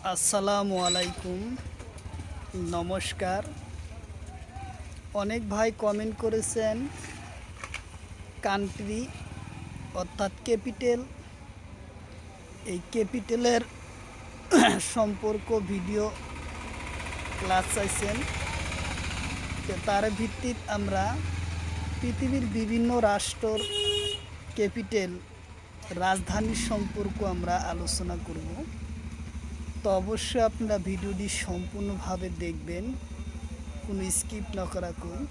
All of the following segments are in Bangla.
আসসালামু আলাইকুম, নমস্কার। অনেক ভাই কমেন্ট করেছেন কান্ট্রি অর্থাৎ ক্যাপিটাল, এই ক্যাপিটালের সম্পর্ক ভিডিও ক্লাস চাইছেন। তো তার ভিত্তিত আমরা পৃথিবীর বিভিন্ন রাষ্ট্রর ক্যাপিটাল রাজধানীর সম্পর্ক আমরা আলোচনা করব। তো অবশ্যই আপনারা ভিডিওটি সম্পূর্ণভাবে দেখবেন, কোনো স্কিপ না করা কই,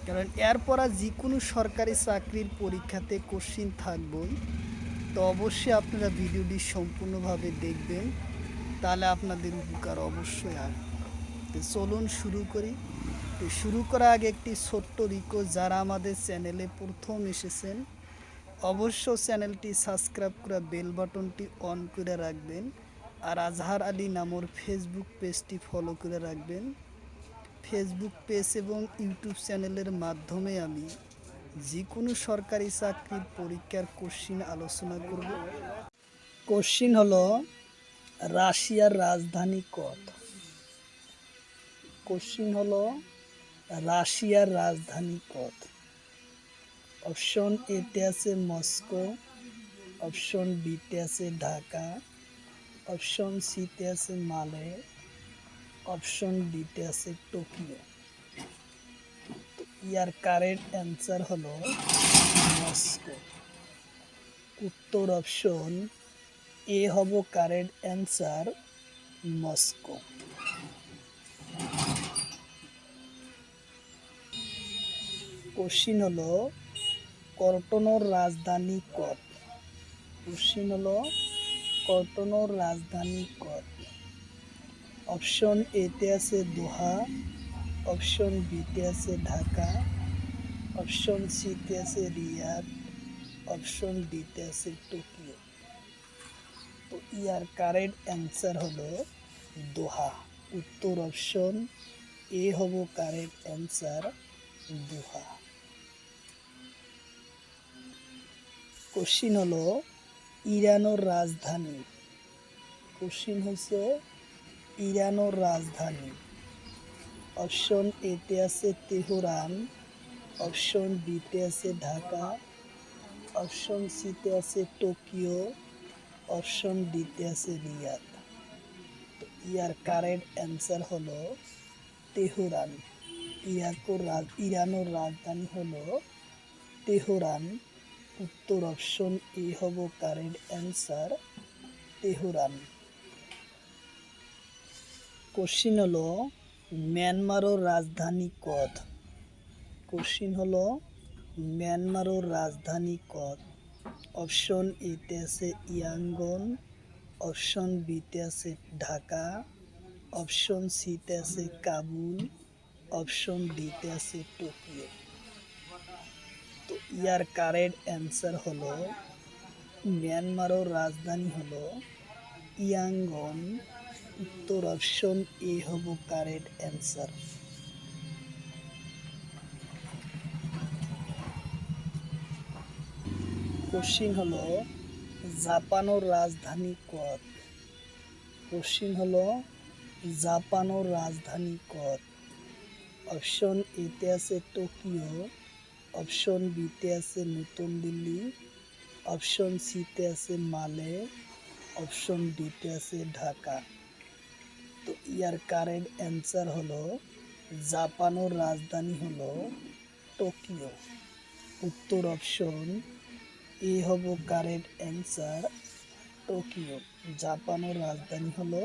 কারণ এরপর যে কোনো সরকারি চাকরির পরীক্ষাতে কোশ্চিন থাকবই। তো অবশ্যই আপনারা ভিডিওটি সম্পূর্ণভাবে দেখবেন, তাহলে আপনাদের উপকার অবশ্যই আসবে। তো চলুন শুরু করি। তো শুরু করার আগে একটি ছোট্ট রিকোয়েস্ট, যারা আমাদের চ্যানেলে প্রথম এসেছেন অবশ্য চ্যানেলটি সাবস্ক্রাইব করে বেল বাটনটি অন করে রাখবেন, আর আজহার আলী নামর ফেসবুক পেজটি ফলো করে রাখবেন। ফেসবুক পেজ এবং ইউটিউব চ্যানেলের মাধ্যমে আমি যে কোনো সরকারি চাকরির পরীক্ষার কোশ্চিন আলোচনা করব। কোশ্চিন হলো, রাশিয়ার রাজধানী কত? কোশ্চিন হলো, রাশিয়ার রাজধানী কত? অপশন এতে আছে মস্কো, অপশন বিতে আছে ঢাকা, অপশন সিতে আছে মালে, অপশন ডিতে আছে টোকিও। ইয়ার কারেক্ট অ্যান্সার হলো মস্কো। উত্তর অপশন এ হব কারেক্ট অ্যান্সার, মস্কো। কোশ্চিন হলো, কর্টনোর রাজধানী কত? কোশ্চিন হলো, কর্টনোর রাজধানী কত? অপশন এতে আছে দোহা, অপশন বিতে আছে ঢাকা, অপশন সিতে আছে রিয়াদ, অপশন ডিতে আছে টোকিও। তো ইয়ার কারেক্ট অ্যান্সার হলো দোহা। উত্তর অপশন এ হব কারেক্ট অ্যান্সার, দোহা। কোশ্চিন হলো, ইরানের রাজধানী। কোশ্চিন হচ্ছে ইরানের রাজধানী। অপশন এতে আছে তেহরান, অপশন বিতে আছে ঢাকা, অপশন সিতে আছে টোকিও, অপশন ডিতে আছে রিয়াদ। তো ইয়ার কারেক্ট অ্যান্সার হলো তেহরান। ইরানের রাজধানী হলো তেহরান। উত্তর অপশন এ হব কারেক্ট অ্যান্সার, তেহরান। কোশ্চিন হলো, মিয়ানমারের রাজধানী কত? কোশ্চিন হলো, মিয়ানমারের রাজধানী কত? অপশন এতে আছে ইয়াঙ্গন, অপশন বিতে আছে ঢাকা, অপশন সিতে আছে কাবুল, অপশন ডিতে আছে টোকিও। তো ইয়ার কারেক্ট অ্যান্সার হলো, মিয়ানমারের রাজধানী হলো ইয়াঙ্গন। উত্তর অপশন এ হব কারেক্ট অ্যান্সার। কোশ্চিন হলো, জাপানের রাজধানী কত? কোশ্চিন হলো, জাপানের রাজধানী কত? অপশন এতে আছে টোকিও, অপশন বিতে আছে নতুন দিল্লি, অপশন সিতে আছে মালে, অপশন ডিতে আছে ঢাকা। তো ইয়ার কারেক্ট অ্যান্সার হলো, জাপানের রাজধানী হলো টোকিও। উত্তর অপশন এ হব কারেক্ট অ্যান্সার, টোকিও। জাপানের রাজধানী হলো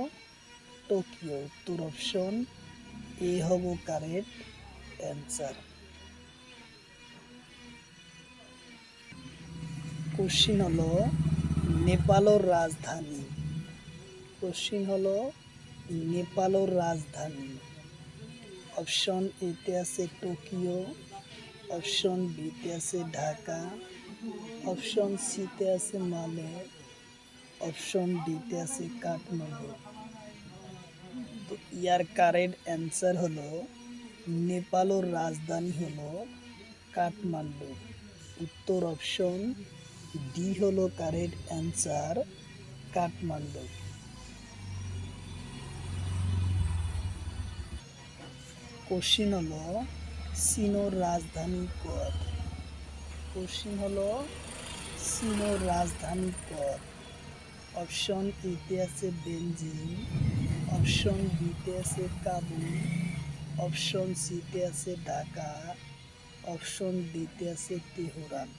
টোকিও। উত্তর অপশন এ হব কারেক্ট অ্যান্সার। কোশ্চিন হলো, নেপালের রাজধানী। কোশ্চিন হলো, নেপালের রাজধানী। অপশন এতে আছে টোকিও, অপশন বিতে আছে ঢাকা, অপশন সিতে আছে মালে, অপশন ডিতে আছে কাঠমান্ডু। তো ইয়ার কারেক্ট অ্যান্সার হলো, নেপালের রাজধানী হলো কাঠমান্ডু। উত্তর অপশন ডি হলো কারেক্ট অ্যান্সার, কাঠমান্ডু। কোশ্চিন হলো চীনের রাজধানী কত? কোশ্চিন হলো চীনের রাজধানী কত? অপশন এতে আছে বেজিং, অপশন বিতে আছে কাবুল, অপশন সিতে আছে ঢাকা, অপশন ডিতে আছে তেহরান।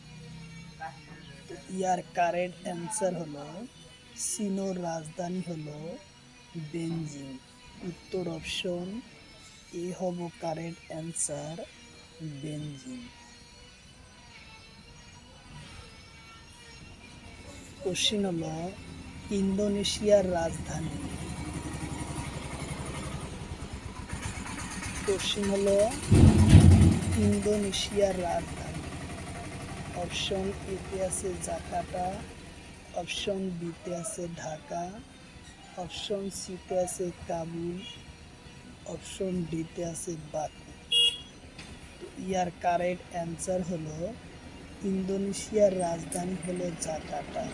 তো ইয়ার কারেক্ট অ্যান্সার হলো চীনের রাজধানী হলো বেজিং। উত্তর অপশন এ হব কারেক্ট অ্যান্সার, বেজিং। কোশ্চিন হলো ইন্দোনেশিয়ার রাজধানী। কোশ্চিন হলো ইন্দোনেশিয়ার রাজধানী। অপশন এতে আছে জাকার্তা, অপশন বিতে আছে ঢাকা, অপশন সিতে আছে কাবুল, অপশন ডিতে আছে বাকু। তো ইয়ার কারেক্ট অ্যান্সার হলো ইন্দোনেশিয়ার রাজধানী হলো জাকার্তা।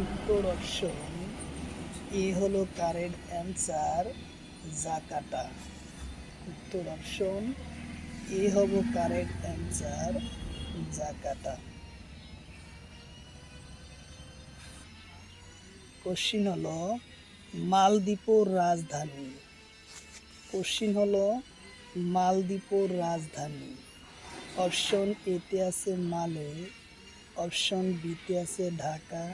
উত্তর অপশন এ হলো কারেক্ট অ্যান্সার, জাকার্তা। উত্তর অপশন এ হব কারেক্ট অ্যান্সার, জাকার্তা। কোশ্চিন হলো মালদ্বীপের রাজধানী। কোশ্চিন হলো মালদ্বীপের রাজধানী। অপশন এতে আছে মালে, অপশন বিতে আছে ঢাকা,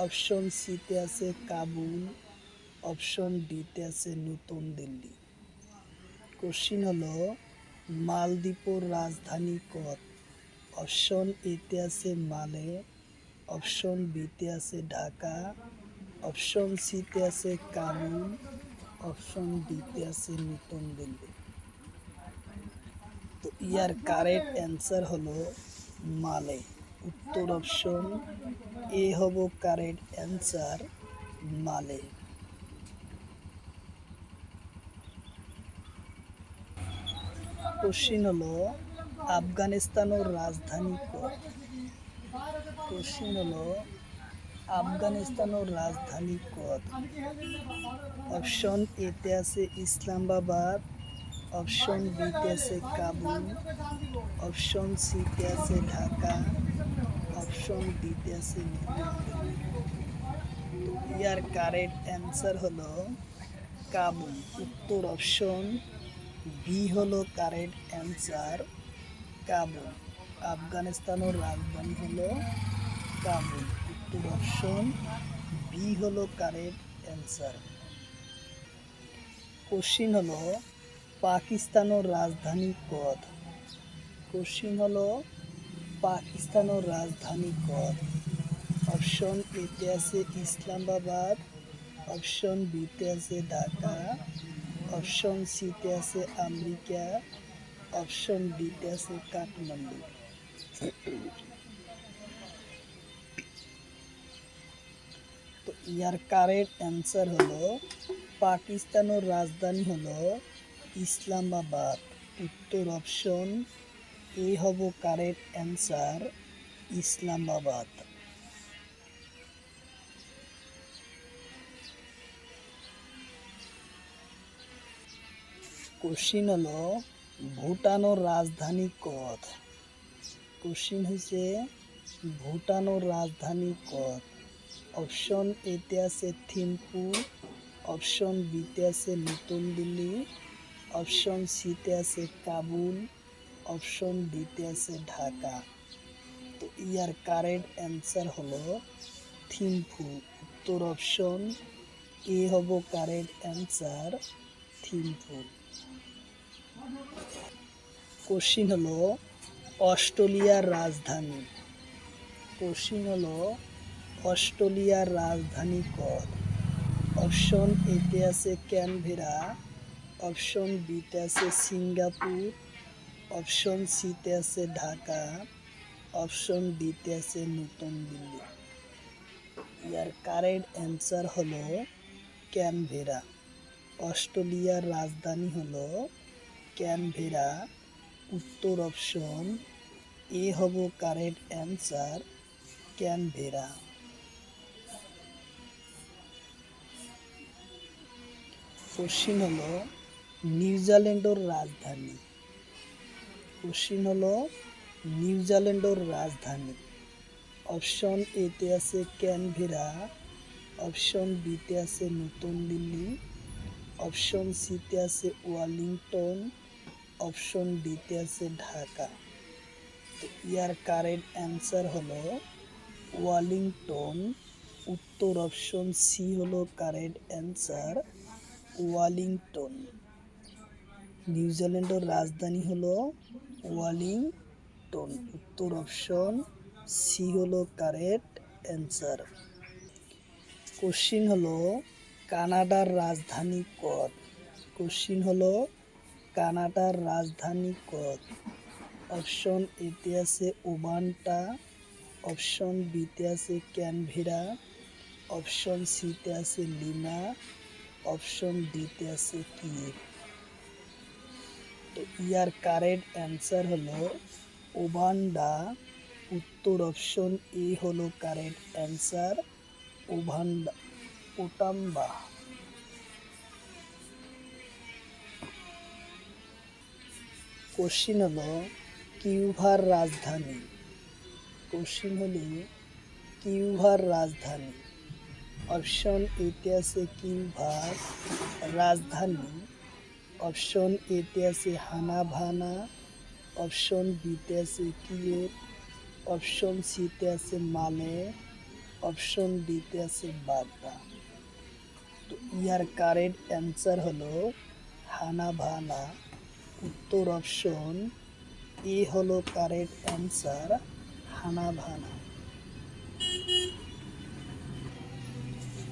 অপশন সিতে আছে কাবুল, অপশন ডিতে আছে নতুন দিল্লি। কোশ্চিন হলো মালদ্বীপের রাজধানী কত? অপশন এতে আছে মালে, অপশন বিতে আছে ঢাকা, অপশন সিতে আছে কাবুল, অপশন ডিতে আছে নতুন দিল্লি। তো ইয়ার কারেক্ট অ্যান্সার হলো মালে। উত্তর অপশন এ হব কারেক্ট অ্যান্সার, মালে। কোশ্চিন হলো আফগানিস্তানের রাজধানী কত? কোশ্চিন হলো আফগানিস্তানের রাজধানী কত? অপশন এতে আছে ইসলামাবাদ, অপশন বিতে আছে কাবুল, অপশন সিতে আছে ঢাকা, অপশন ডিতে আছে নতুন দিল্লি। তো ইয়ার কারেক্ট অ্যান্সার হলো কাবুল। উত্তর অপশন বি হলো কারেক্ট অ্যান্সার, কাবুল। আফগানিস্তানের রাজধানী হলো কাবুল। উত্তর অপশন বি হলো কারেক্ট অ্যান্সার। কোশ্চিন হলো পাকিস্তানের রাজধানী কত? কোশ্চিন হলো পাকিস্তানের রাজধানী কত? অপশন এতে আছে ইসলামাবাদ, অপশন বিতে আছে ঢাকা, অপশন সিতে আছে আমেরিকা, অপশন ডিতে আছে কাঠমান্ডু। তো ইয়ার কারেক্ট অ্যান্সার হলো পাকিস্তানের রাজধানী হলো ইসলামাবাদ। উত্তর অপশন এ হব কারেক্ট অ্যান্সার, ইসলামাবাদ। কোশ্চিন হলো ভুটানের রাজধানী কত? কোশ্চিন হয়েছে ভুটানের রাজধানী কত? অপশন এতে আছে থিম্পু, অপশন বিতে আছে নতুন দিল্লি, অপশন সিতে আছে কাবুল, অপশন ডিতে আছে ঢাকা। তো ইয়ার কারেক্ট অ্যান্সার হলো থিম্পু। উত্তর অপশন এ হব কারেক্ট অ্যান্সার, থিম্পু। কোশ্চিন হলো অস্ট্রেলিয়ার রাজধানী। কোশ্চিন হলো অস্ট্রেলিয়ার রাজধানী কত? অপশন এতে আছে ক্যানবেরা, অপশন বিতে আছে সিঙ্গাপুর, অপশন সিতে আছে ঢাকা, অপশন ডিতে আছে নতুন দিল্লি। ইয়ার কারেক্ট অ্যান্সার হলো ক্যানবেরা। অস্ট্রেলিয়ার রাজধানী হলো ক্যানবেরা। উত্তর অপশন এ হব কারেক্ট অ্যান্সার, ক্যানবেরা। কোশ্চিন হলো নিউজিল্যান্ডের রাজধানী। কোশ্চিন হলো নিউজিল্যান্ডের রাজধানী। অপশন এতে আছে ক্যানবেরা, অপশন বিতে আছে নতুন দিল্লি, অপশন সিতে আছে ওয়েলিংটন, অপশন ডিতে আছে ঢাকা। তো ইয়ার কারেক্ট অ্যান্সার হলো ওয়েলিংটন। উত্তর অপশন সি হলো কারেক্ট অ্যান্সার, ওয়েলিংটন। নিউজিল্যান্ডের রাজধানী হলো ওয়েলিংটন। উত্তর অপশন সি হলো কারেক্ট অ্যান্সার। কোশ্চিন হলো কানাডার রাজধানী কত? কোশ্চিন হলো কানাডার রাজধানী কত? অপশন এতে আছে ওবান্টা, অপশন বিতে আছে ক্যানবেরা, অপশন সিতে আছে লিমা, অপশন ডিতে আছে কিয়েভ। তো ইয়ার কারেক্ট অ্যান্সার হলো ওবান্ডা। উত্তর অপশন এ হলো কারেক্ট অ্যান্সার, ওভান্ডা, ওটাম্বা। কোশ্চিন হলো কিউবার রাজধানী। কোশ্চিন হলো কিউবার রাজধানী। অপশন এতে আছে কিউবার রাজধানী, অপশন এতে আছে হানাভানা, অপশন বিতে আছে কিয়েভ, অপশন সিতে আছে মালে, অপশন ডিতে আছে বাগদা। তো ইয়ার কারেক্ট অ্যান্সার হলো হানাভানা। উত্তর অপশন এ হলো কারেক্ট অ্যান্সার, হানাভানা।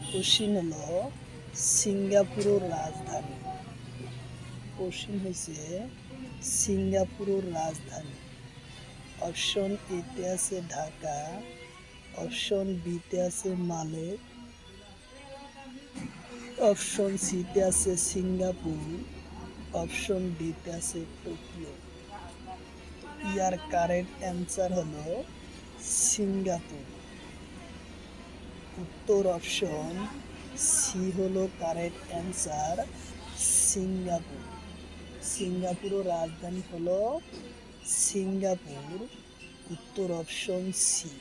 কোশ্চিন হলো সিঙ্গাপুরের রাজধানী। কোশ্চিন হয়েছে সিঙ্গাপুরের রাজধানী। অপশন এতে আছে ঢাকা, অপশন বিতে আছে মালে, অপশন সিতে আছে সিঙ্গাপুর, অপশন ডিতে আছে টোকিও। ইয়ার কারেক্ট অ্যান্সার হলো সিঙ্গাপুর। উত্তর অপশন সি হলো কারেক্ট অ্যান্সার, সিঙ্গাপুর। সিঙ্গাপুরের রাজধানী হলো সিঙ্গাপুর। উত্তর অপশন সি।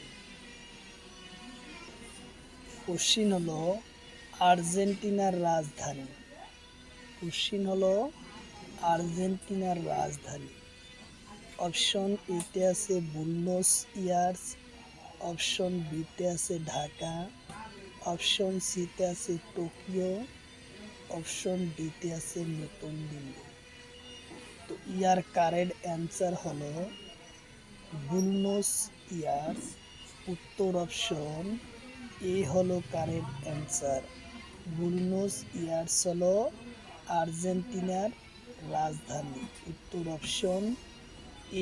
কোশ্চিন হলো আর্জেন্টিনার রাজধানী। কোশ্চিন হলো আর্জেন্টিনার রাজধানী। অপশন এতে আছে বুনোস আয়ার্স, অপশন বিতে আছে ঢাকা, অপশন সিতে আছে টোকিও, অপশন ডিতে আছে নতুন দিল্লি। তো ইয়ার কারেক্ট অ্যান্সার হলো বুনোস আয়ার্স। উত্তর অপশন এ হলো কারেক্ট অ্যান্সার। বুনোস আয়ার্স হলো আর্জেন্টিনার রাজধানী। উত্তর অপশন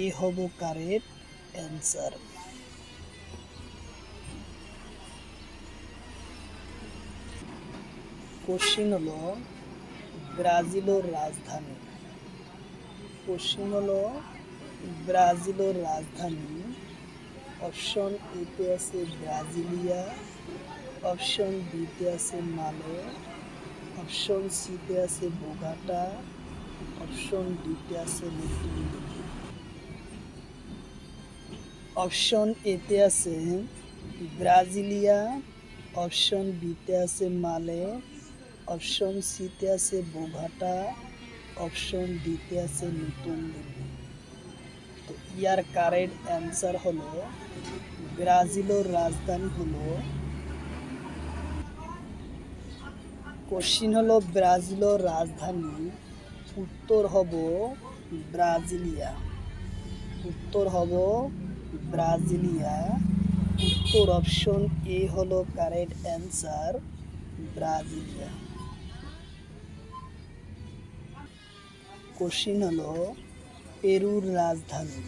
এ হবো কারেক্ট অ্যান্সার। কোশ্চিন হলো ব্রাজিলের রাজধানী। কোশ্চিন হলো ব্রাজিলের রাজধানী। অপশন এতে আছে ব্রাজিলিয়া, অপশন বিতে আছে মালে, অপশন সিতে আছে বোগাটা, অপশন ডিতে আছে নতুন দিল্লি। অপশন এতে আছে ব্রাজিলিয়া, অপশন বিতে আছে মালে, অপশন সিতে আছে বোগাটা, অপশন ডিতে আছে নতুন দিল্লি। তো ইয়ার কারেক্ট অ্যান্সার হলো ব্রাজিলের রাজধানী হলো। কোশ্চিন হলো ব্রাজিলের রাজধানী। উত্তর হব ব্রাজিলিয়া। উত্তর হব ব্রাজিলিয়া। উত্তর অপশন এ হলো কারেক্ট অ্যান্সার, ব্রাজিলিয়া। কোশ্চিন হলো পেরুর রাজধানী।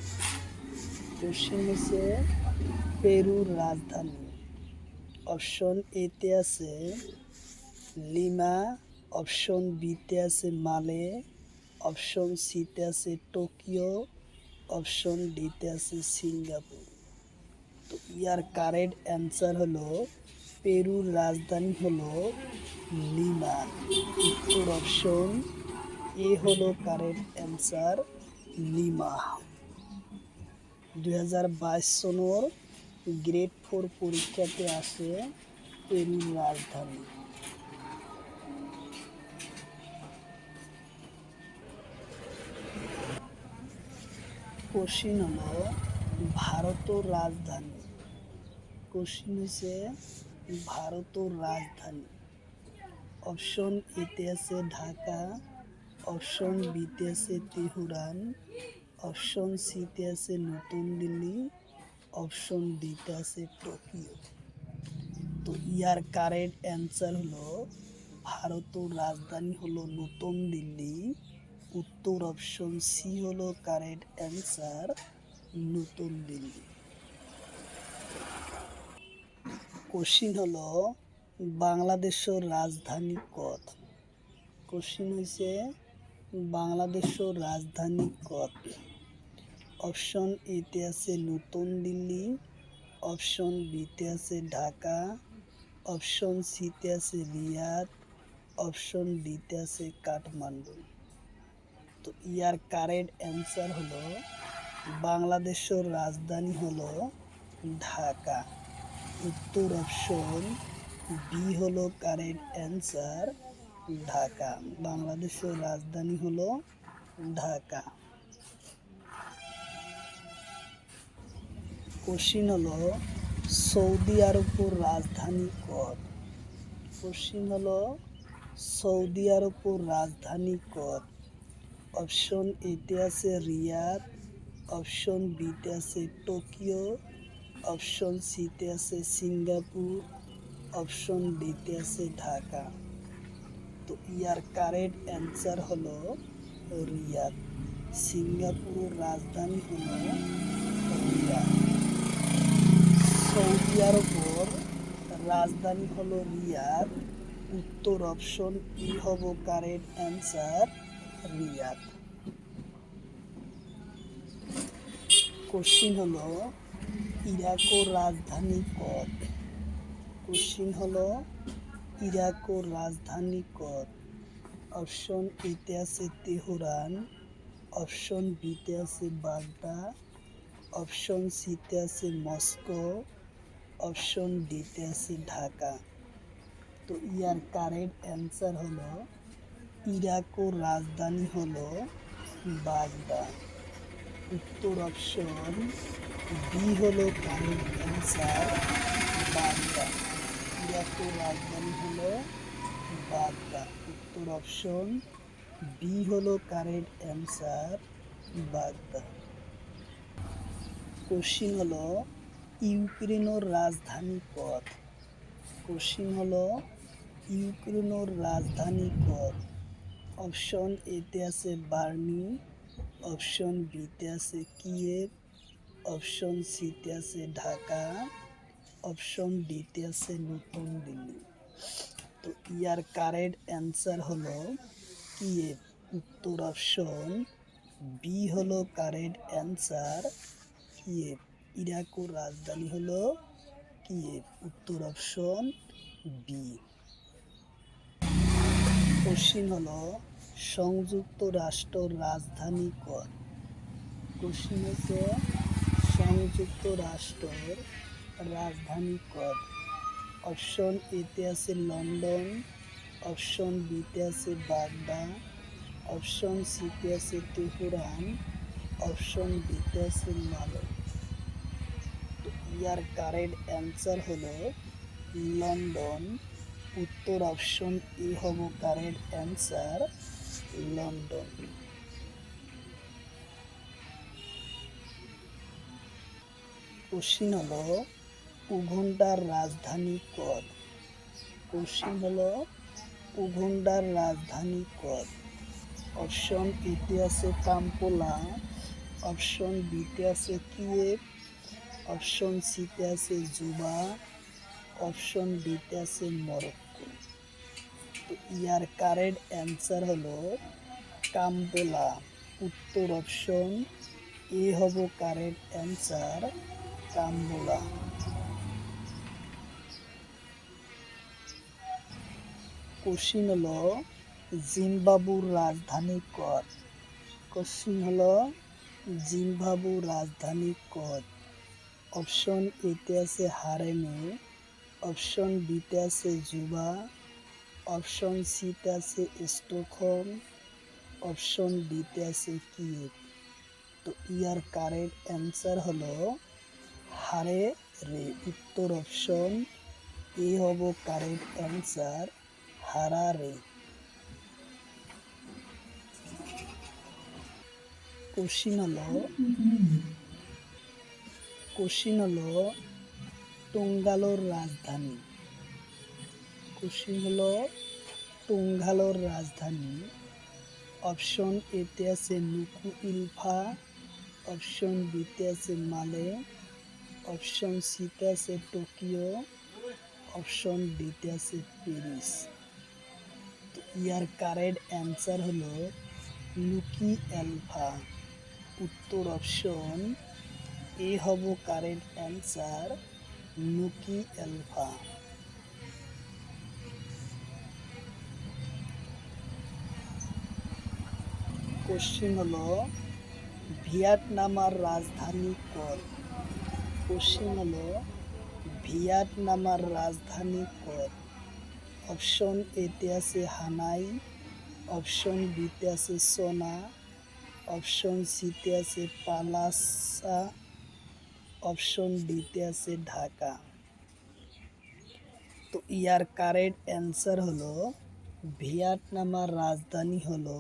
কোশ্চিন হচ্ছে পেরুর রাজধানী। অপশন এতে আছে লিমা, অপশন বিতে আছে মালে, অপশন সিতে আছে টোকিও, অপশন ডিতে আছে সিঙ্গাপুর। তো ইয়ার কারেক্ট অ্যান্সার হলো পেরুর রাজধানী হলো লিমা। উত্তর অপশন এ হলো কারেক্ট অ্যান্সার লিমা। 2022 সনের গ্রেড 4 পরীক্ষাতে আসে পেরুর রাজধানী। কোশ্চিন হলো ভারতের রাজধানী। কোশ্চিন হচ্ছে ভারতের রাজধানী। অপশন এতে আছে ঢাকা, অপশন বিতে আছে তেহরান, অপশন সিতে আছে নতুন দিল্লি, অপশন ডিতে আছে টোকিও। তো ইয়ার কারেক্ট অ্যান্সার হলো ভারতের রাজধানী হলো নতুন দিল্লি। উত্তর অপশন সি হলো কারেক্ট অ্যান্সার, নতুন দিল্লি। কোশ্চিন হলো বাংলাদেশের রাজধানী কত। কোশ্চিন হয়েছে বাংলাদেশের রাজধানী কত। অপশন এতে আছে নতুন দিল্লি, অপশন বিতে আছে ঢাকা, অপশন সিতে আছে রিয়াদ, অপশন ডিতে আছে কাঠমান্ডু। তো ইয়ার কারেক্ট অ্যান্সার হলো বাংলাদেশের রাজধানী হলো ঢাকা। উত্তর অপশন বি হলো কারেক্ট অ্যান্সার, ঢাকা। বাংলাদেশের রাজধানী হলো ঢাকা। কোশ্চিন হলো সৌদি আরবের রাজধানী কত। কোশ্চিন হলো সৌদি আরবের রাজধানী কত। অপশন এতে আছে রিয়াদ, অপশন বিতে আছে টোকিও, অপশন সিতে আছে সিঙ্গাপুর, অপশন ডিতে আছে ঢাকা। তো ইয়ার কারেক্ট অ্যান্সার হলো রিয়াদ। সিঙ্গাপুরের রাজধানী হলো রিয়াদ। সৌদি আরবের রাজধানী হলো রিয়াদ। উত্তর অপশন ই হবো কারেক্ট অ্যান্সার, রিয়াদ। কোশ্চিন হলো ইরাকের রাজধানী কত। কোশ্চিন হলো ইরাকের রাজধানী কত। অপশন এতে আছে তেহরান, অপশন বিতে আছে বাগদাদ, অপশন সিতে আছে মস্কো, অপশন ডিতে আছে ঢাকা। তো ইয়ার কারেক্ট অ্যান্সার হলো ইরাকের রাজধানী হলো বাগদাদ। উত্তর অপশন বি হলো কারেক্ট অ্যান্সার, বাগদাদ। ইরাকের রাজধানী হলো বাগদাদ। উত্তর অপশন বি হলো কারেক্ট অ্যান্সার, বাগদাদ। কোশ্চিন হলো ইউক্রেনের রাজধানী কত। কোশ্চিন হলো ইউক্রেনের রাজধানী কত। অপশন এতে আছে বার্নি, অপশন বিতে আছে কিয়েভ, অপশন সিতে আছে ঢাকা, অপশন ডিতে আছে নতুন দিল্লি। তো ইয়ার কারেক্ট অ্যান্সার হলো কিয়েভ। উত্তর অপশন বি হলো কারেক্ট অ্যান্সার, কিয়েভ। ইরাকের রাজধানী হলো কিয়েভ। উত্তর অপশন বি। কোশ্চিন হলো সংযুক্ত রাষ্ট্রের রাজধানী কত। কোশ্চিন হচ্ছে সংযুক্ত রাষ্ট্রের রাজধানী কত। অপশন এতে আছে লন্ডন, অপশন বিতে আছে বাগদাদ, অপশন সিতে আছে তেহরান, অপশন ডিতে আছে মালে। তো ইয়ার কারেক্ট অ্যান্সার হলো লন্ডন। উত্তর অপশন এ হব কারেক্ট অ্যান্সার, লন্ডন। কোশ্চিন হলো উগান্ডার রাজধানী কত। কোশ্চিন হলো উগান্ডার রাজধানী কত। অপশন এতে আছে কাম্পালা, অপশন বিতে আছে কিয়েভ, অপশন সিতে আছে জুবা, অপশন ডিতে আছে মরক্কো। তো ইয়ার কারেক্ট অ্যান্সার হলো কাম্পালা। উত্তর অপশন এ হব কারেক্ট অ্যান্সার, কাম্পালা। কোশ্চিন হলো জিম্বাবুর রাজধানী কত? কোশ্চিন হলো জিম্বাবুর রাজধানী কত? অপশন এতে আছে হারেমে, অপশন বিতে আছে জুবা, অপশন সিতে আছে স্টকহোম, অপশন ডিতে আছে কিয়েভ। তো ইয়ার কারেক্ট অ্যান্সার হলো হারে রে। উত্তর অপশন এ হব কারেক্ট অ্যান্সার, হারারে। কোশ্চিন হলো টুঙ্গালোর রাজধানী। কোশ্চিন হলো টুঙ্গালোর রাজধানী। অপশন এতে আছে নুকু ইলফা, অপশন বিতে আছে মালে, অপশন সিতে আছে টোকিও, অপশন ডিতে আছে প্যারিস। তো ইয়ার কারেক্ট অ্যান্সার হলো নুকি এলফা। উত্তর অপশন এ হব কারেক্ট অ্যান্সার, নুকি এলফা। কোশ্চিন হলো ভিয়েতনামের রাজধানী কত? কোশ্চিন হলো ভিয়েতনামের রাজধানী কত? অপশন এতে আছে হানাই, অপশন বিতে আছে সোনা, অপশন সিতে আছে পালাসা, অপশন ডিতে আছে ঢাকা। তো ইয়ার কারেক্ট অ্যান্সার হলো ভিয়েতনামের রাজধানী হলো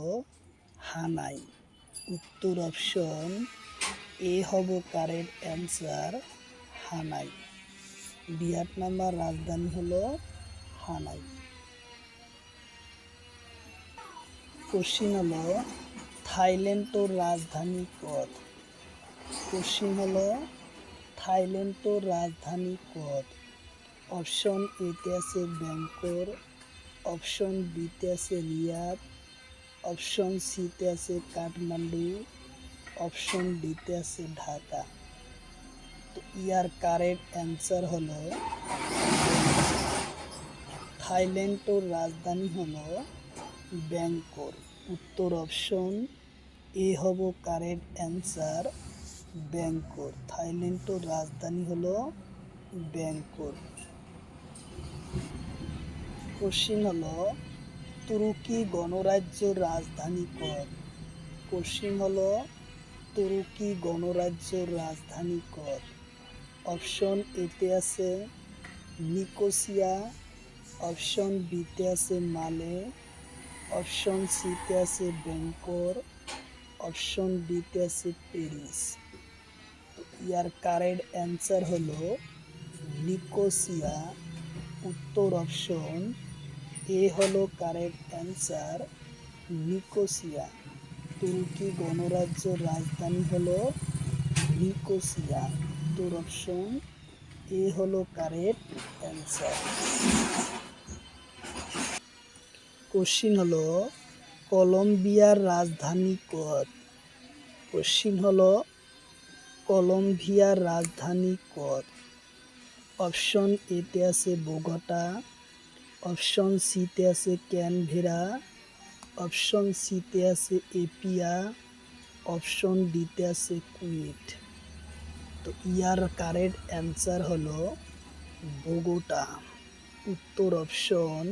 হানাই। উত্তর অপশন এ হব কারেক্ট অ্যান্সার, হানাই। ভিয়েতনামের রাজধানী হলো হানাই। কোশ্চিন হলো থাইল্যান্ডের রাজধানী কত? কোশ্চিন হলো থাইল্যান্ডের রাজধানী কত? অপশন এতে আছে ব্যাংকক, অপশন বিতে আছে রিয়াদ, অপশন সিতে আছে কাঠমান্ডু, অপশন ডিতে আছে ঢাকা। তো ইয়ার কারেক্ট অ্যান্সার হলো থাইল্যান্ডের রাজধানী হলো ব্যাংকক। উত্তর অপশন এ হব কারেক্ট অ্যান্সার, ব্যাংকক। থাইল্যান্ডের রাজধানী হলো ব্যাংকক। কোশ্চিন হলো তুর্কি গণরাজ্যের রাজধানী কত? কোশ্চিন হলো তুর্কি গণরাজ্যের রাজধানী কত? অপশন এতে আছে নিকোসিয়া, অপশন বিতে আছে মালে, অপশন সিতে আছে ব্যাংকক, অপশন ডিতে আছে প্যারিস। তো ইয়ার কারেক্ট অ্যান্সার হলো নিকোসিয়া। উত্তর অপশন এ হলো কারেক্ট অ্যান্সার, নিকোসিয়া। তুর্কি গণরাজ্যের রাজধানী হলো নিকোসিয়া। উত্তর অপশন এ হলো কারেক্ট অ্যান্সার। কোশ্চিন হলো কলম্বিয়ার রাজধানী কত? কোশ্চিন হলো কলম্বিয়ার রাজধানী কত? অপশন এতে আছে বোগোটা, অপশন সিতে আছে ক্যানবেরা, অপশন সিতে আছে এপিয়া, অপশন ডিতে আছে কুইট। তো ইয়ার কারেক্ট অ্যান্সার হলো বোগোটা। উত্তর অপশন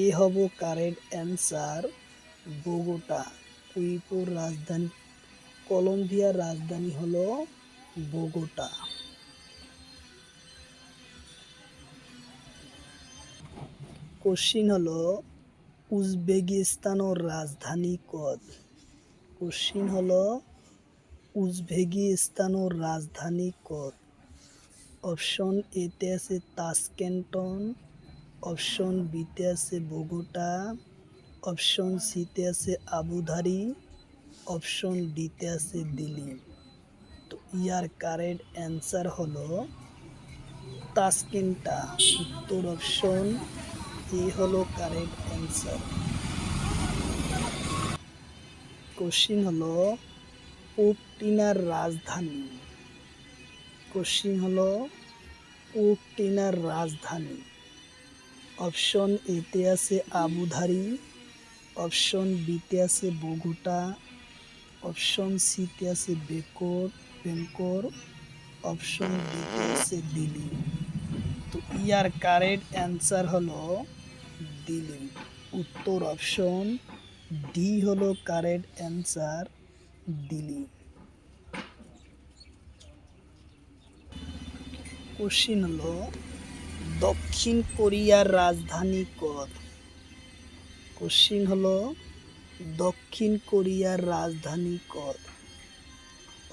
এ হব কারেক্ট অ্যান্সার, বোগোটা। কুইটোর রাজধানী, কলম্বিয়ার রাজধানী হলো বোগোটা। কোশ্চিন হলো উজবেকিস্তানের রাজধানী কত? কোশ্চিন হলো উজবেকিস্তানের রাজধানী কত? অপশন এতে আছে তাসকেন্টন, অপশন বিতে আছে বোগোটা, অপশন সিতে আছে আবুধাবি, অপশন ডিতে আছে দিল্লি। তো ইয়ার কারেক্ট অ্যান্সার হলো তাসকেন্টা। উত্তর অপশন এ হলো কারেক্ট অ্যান্সার। কোশ্চিন হলো পূর্ব রাজধানী। কোশ্চিন হলো পূর্ব রাজধানী। অপশন এতে আছে আবুধাবি, অপশন বিতে আছে বগুটা, অপশন সিতে আছে বেঙ্কর, অপশন ডিতে আছে দিল্লি। তো ইয়ার কারেক্ট অ্যান্সার হলো দিল্লি। উত্তর অপশন ডি হলো কারেক্ট অ্যান্সার, দিল্লি। কোশ্চিন হলো দক্ষিণ কোরিয়ার রাজধানী কদ। কোশ্চিন হলো দক্ষিণ কোরিয়ার রাজধানী কদ।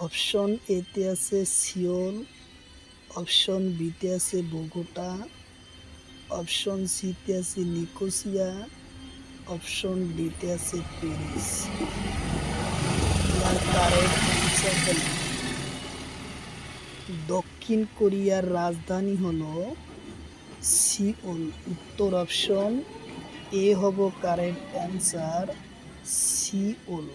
অপশন এতে আছে সিওল, অপশন বিতে আছে বগুটা, অপশন সিতে আছে নিকোসিয়া, অপশন ডিতে আছে প্যারিস। ইয়ার কারেক্ট অ্যান্সার হলো দক্ষিণ কোরিয়ার রাজধানী হলো সিওল। উত্তর অপশন এ হবো কারেক্ট অ্যান্সার, সিওল।